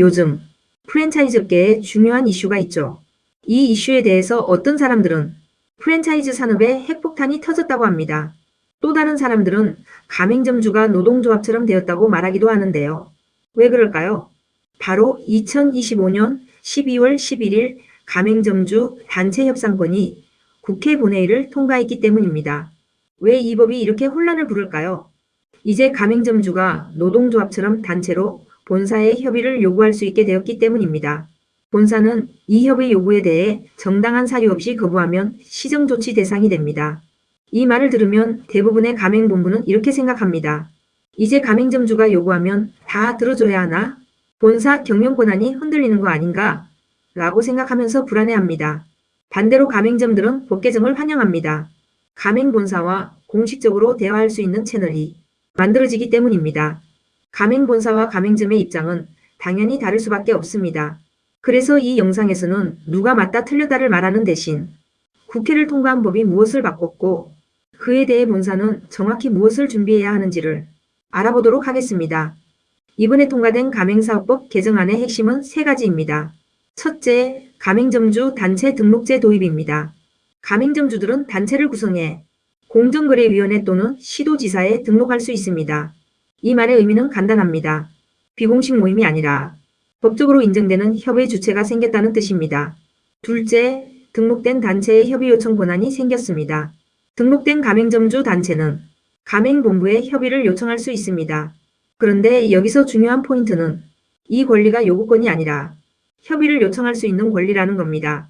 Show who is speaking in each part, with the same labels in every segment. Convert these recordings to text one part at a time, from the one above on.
Speaker 1: 요즘 프랜차이즈계에 중요한 이슈가 있죠. 이 이슈에 대해서 어떤 사람들은 프랜차이즈 산업에 핵폭탄이 터졌다고 합니다. 또 다른 사람들은 가맹점주가 노동조합처럼 되었다고 말하기도 하는데요. 왜 그럴까요? 바로 2025년 12월 11일 가맹점주 단체협상권이 국회 본회의를 통과했기 때문입니다. 왜 이 법이 이렇게 혼란을 부를까요? 이제 가맹점주가 노동조합처럼 단체로 본사에 협의를 요구할 수 있게 되었기 때문입니다. 본사는 이 협의 요구에 대해 정당한 사유 없이 거부하면 시정조치 대상이 됩니다. 이 말을 들으면 대부분의 가맹본부는 이렇게 생각합니다. 이제 가맹점주가 요구하면 다 들어줘야 하나? 본사 경영 권한이 흔들리는 거 아닌가? 라고 생각하면서 불안해합니다. 반대로 가맹점들은 법 개정을 환영합니다. 가맹본사와 공식적으로 대화할 수 있는 채널이 만들어지기 때문입니다. 가맹본사와 가맹점의 입장은 당연히 다를 수밖에 없습니다. 그래서 이 영상에서는 누가 맞다 틀렸다를 말하는 대신 국회를 통과한 법이 무엇을 바꿨고 그에 대해 본사는 정확히 무엇을 준비해야 하는지를 알아보도록 하겠습니다. 이번에 통과된 가맹사업법 개정안의 핵심은 3가지입니다. 첫째, 가맹점주 단체 등록제 도입입니다. 가맹점주들은 단체를 구성해 공정거래위원회 또는 시도지사에 등록할 수 있습니다. 이 말의 의미는 간단합니다. 비공식 모임이 아니라 법적으로 인정되는 협의 주체가 생겼다는 뜻입니다. 둘째, 등록된 단체의 협의 요청 권한이 생겼습니다. 등록된 가맹점주 단체는 가맹본부에 협의를 요청할 수 있습니다. 그런데 여기서 중요한 포인트는 이 권리가 요구권이 아니라 협의를 요청할 수 있는 권리라는 겁니다.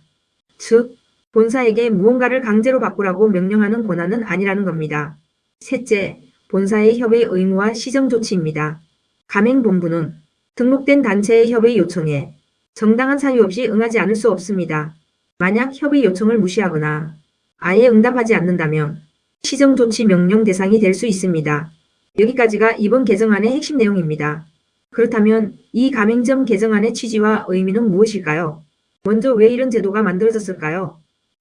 Speaker 1: 즉, 본사에게 무언가를 강제로 바꾸라고 명령하는 권한은 아니라는 겁니다. 셋째, 본사의 협의 의무와 시정 조치입니다. 가맹본부는 등록된 단체의 협의 요청에 정당한 사유 없이 응하지 않을 수 없습니다. 만약 협의 요청을 무시하거나 아예 응답하지 않는다면 시정 조치 명령 대상이 될 수 있습니다. 여기까지가 이번 개정안의 핵심 내용입니다. 그렇다면 이 가맹점 개정안의 취지와 의미는 무엇일까요? 먼저 왜 이런 제도가 만들어졌을까요?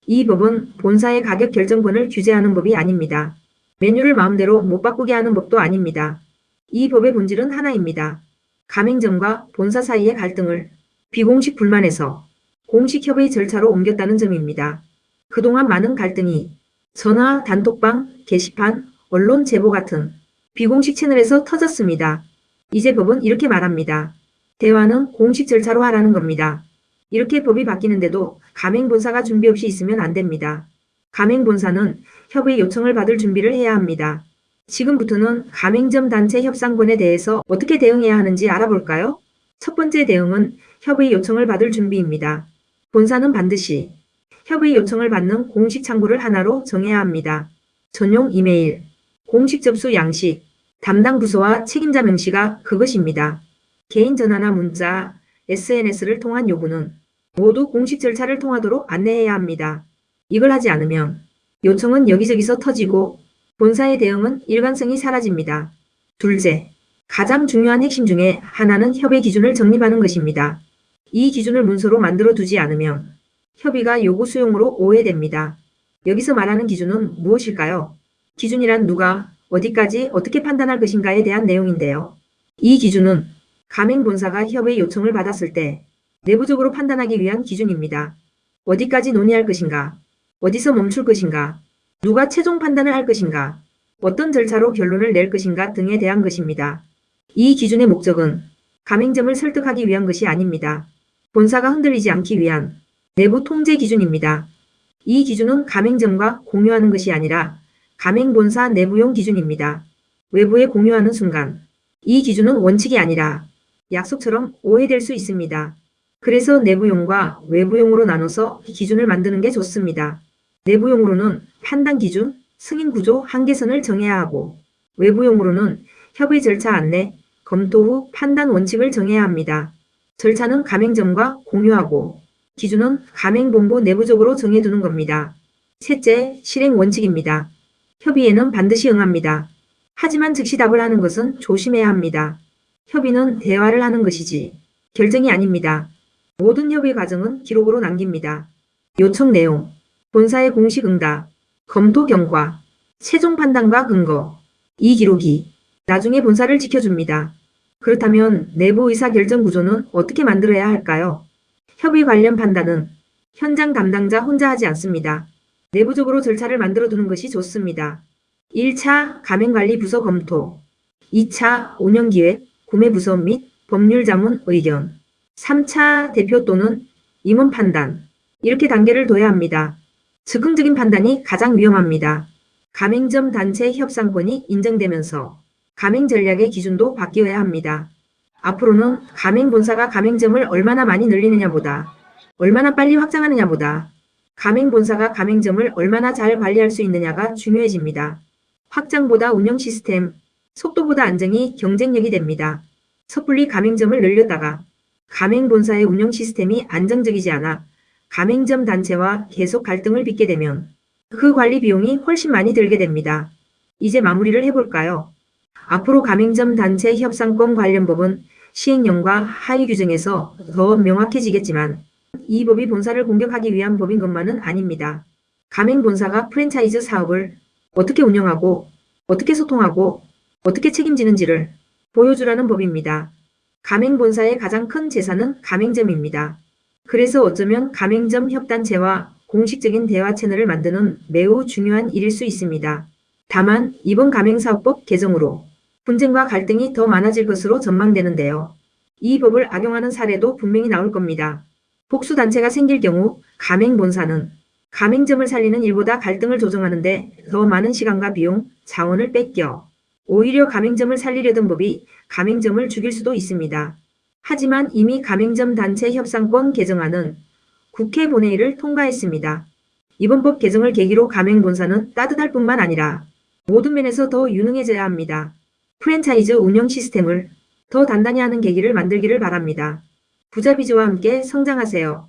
Speaker 1: 이 법은 본사의 가격 결정권을 규제하는 법이 아닙니다. 메뉴를 마음대로 못 바꾸게 하는 법도 아닙니다. 이 법의 본질은 하나입니다. 가맹점과 본사 사이의 갈등을 비공식 불만에서 공식 협의 절차로 옮겼다는 점입니다. 그동안 많은 갈등이 전화, 단톡방, 게시판, 언론 제보 같은 비공식 채널에서 터졌습니다. 이제 법은 이렇게 말합니다. 대화는 공식 절차로 하라는 겁니다. 이렇게 법이 바뀌는데도 가맹본사가 준비 없이 있으면 안 됩니다. 가맹본사는 협의 요청을 받을 준비를 해야 합니다. 지금부터는 가맹점 단체 협상권에 대해서 어떻게 대응해야 하는지 알아볼까요? 첫 번째 대응은 협의 요청을 받을 준비입니다. 본사는 반드시 협의 요청을 받는 공식 창구를 하나로 정해야 합니다. 전용 이메일, 공식 접수 양식, 담당 부서와 책임자 명시가 그것입니다. 개인 전화나 문자, SNS를 통한 요구는 모두 공식 절차를 통하도록 안내해야 합니다. 이걸 하지 않으면 요청은 여기저기서 터지고 본사의 대응은 일관성이 사라집니다. 둘째, 가장 중요한 핵심 중에 하나는 협의 기준을 정립하는 것입니다. 이 기준을 문서로 만들어 두지 않으면 협의가 요구 수용으로 오해됩니다. 여기서 말하는 기준은 무엇일까요? 기준이란 누가, 어디까지, 어떻게 판단할 것인가에 대한 내용인데요. 이 기준은 가맹본사가 협의 요청을 받았을 때 내부적으로 판단하기 위한 기준입니다. 어디까지 논의할 것인가, 어디서 멈출 것인가, 누가 최종 판단을 할 것인가, 어떤 절차로 결론을 낼 것인가 등에 대한 것입니다. 이 기준의 목적은 가맹점을 설득하기 위한 것이 아닙니다. 본사가 흔들리지 않기 위한 내부 통제 기준입니다. 이 기준은 가맹점과 공유하는 것이 아니라 가맹본사 내부용 기준입니다. 외부에 공유하는 순간 이 기준은 원칙이 아니라 약속처럼 오해될 수 있습니다. 그래서 내부용과 외부용으로 나눠서 기준을 만드는 게 좋습니다. 내부용으로는 판단 기준, 승인 구조, 한계선을 정해야 하고 외부용으로는 협의 절차 안내, 검토 후 판단 원칙을 정해야 합니다. 절차는 가맹점과 공유하고 기준은 가맹본부 내부적으로 정해두는 겁니다. 셋째, 실행 원칙입니다. 협의에는 반드시 응합니다. 하지만 즉시 답을 하는 것은 조심해야 합니다. 협의는 대화를 하는 것이지 결정이 아닙니다. 모든 협의 과정은 기록으로 남깁니다. 요청 내용, 본사의 공식 응답, 검토 경과, 최종 판단과 근거. 이 기록이 나중에 본사를 지켜줍니다. 그렇다면 내부 의사결정 구조는 어떻게 만들어야 할까요? 협의 관련 판단은 현장 담당자 혼자 하지 않습니다. 내부적으로 절차를 만들어 두는 것이 좋습니다. 1차 가맹관리부서 검토, 2차 운영기획, 구매부서 및 법률자문 의견, 3차 대표 또는 임원 판단, 이렇게 단계를 둬야 합니다. 즉흥적인 판단이 가장 위험합니다. 가맹점 단체 협상권이 인정되면서 가맹 전략의 기준도 바뀌어야 합니다. 앞으로는 가맹본사가 가맹점을 얼마나 많이 늘리느냐보다 얼마나 빨리 확장하느냐보다 가맹본사가 가맹점을 얼마나 잘 관리할 수 있느냐가 중요해집니다. 확장보다 운영 시스템, 속도보다 안정이 경쟁력이 됩니다. 섣불리 가맹점을 늘렸다가 가맹본사의 운영 시스템이 안정적이지 않아 가맹점 단체와 계속 갈등을 빚게 되면 그 관리 비용이 훨씬 많이 들게 됩니다. 이제 마무리를 해볼까요? 앞으로 가맹점 단체 협상권 관련 법은 시행령과 하위 규정에서 더 명확해지겠지만 이 법이 본사를 공격하기 위한 법인 것만은 아닙니다. 가맹본사가 프랜차이즈 사업을 어떻게 운영하고 어떻게 소통하고 어떻게 책임지는지를 보여주라는 법입니다. 가맹본사의 가장 큰 재산은 가맹점입니다. 그래서 어쩌면 가맹점 협단체와 공식적인 대화 채널을 만드는 매우 중요한 일일 수 있습니다. 다만 이번 가맹사업법 개정으로 분쟁과 갈등이 더 많아질 것으로 전망되는데요. 이 법을 악용하는 사례도 분명히 나올 겁니다. 복수단체가 생길 경우 가맹본사는 가맹점을 살리는 일보다 갈등을 조정하는데 더 많은 시간과 비용, 자원을 뺏겨 오히려 가맹점을 살리려던 법이 가맹점을 죽일 수도 있습니다. 하지만 이미 가맹점 단체 협상권 개정안은 국회 본회의를 통과했습니다. 이번 법 개정을 계기로 가맹본사는 따뜻할 뿐만 아니라 모든 면에서 더 유능해져야 합니다. 프랜차이즈 운영 시스템을 더 단단히 하는 계기를 만들기를 바랍니다. 부자비즈와 함께 성장하세요.